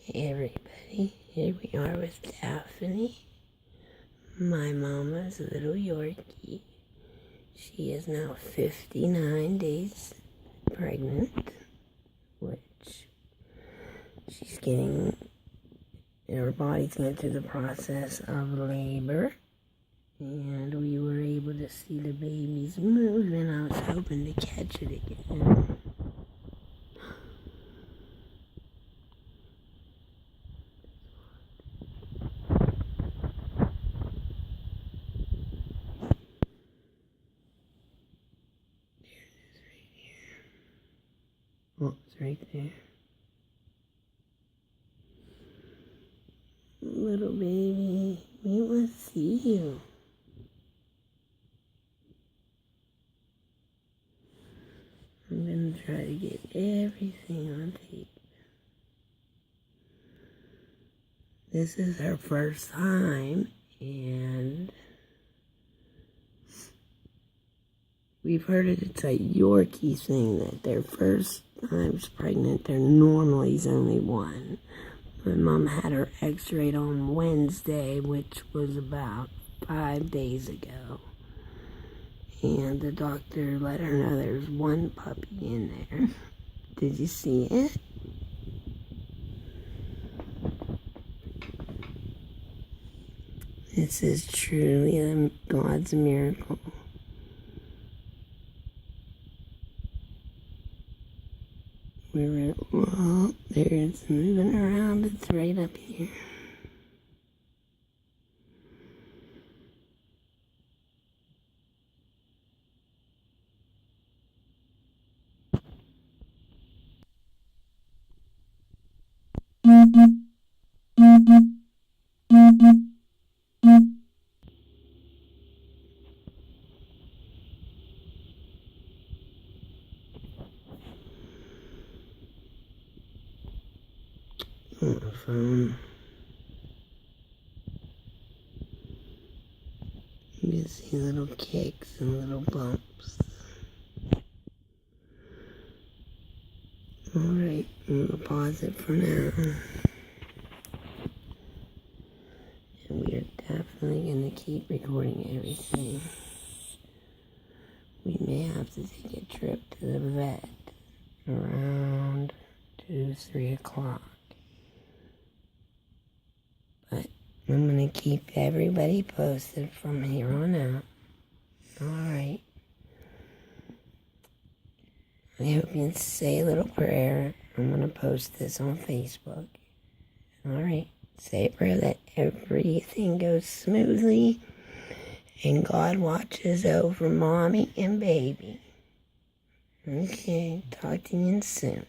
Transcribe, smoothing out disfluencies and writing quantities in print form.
Hey everybody, here we are with Daphne, my mama's little Yorkie. She is now 59 days pregnant, which her body's going through the process of labor, and we were able to see the baby's move, and I was hoping to catch it again. Oh, it's right there. Little baby, we want to see you. I'm going to try to get everything on tape. This is her first time, and we've heard it's a Yorkie thing that their first time's pregnant, there normally is only one. My mom had her x-rayed on Wednesday, which was about 5 days ago. And the doctor let her know there's one puppy in there. Did you see it? This is truly God's miracle. Well, there's moving around. It's right up here. On the phone. You can see little kicks and little bumps. Alright, I'm going to pause it for now. And we are definitely going to keep recording everything. We may have to take a trip to the vet around 2-3 o'clock. But I'm going to keep everybody posted from here on out. Alright. I hope you can say a little prayer. I'm going to post this on Facebook. Alright. Say a prayer that everything goes smoothly and God watches over mommy and baby. Okay. Talk to you soon.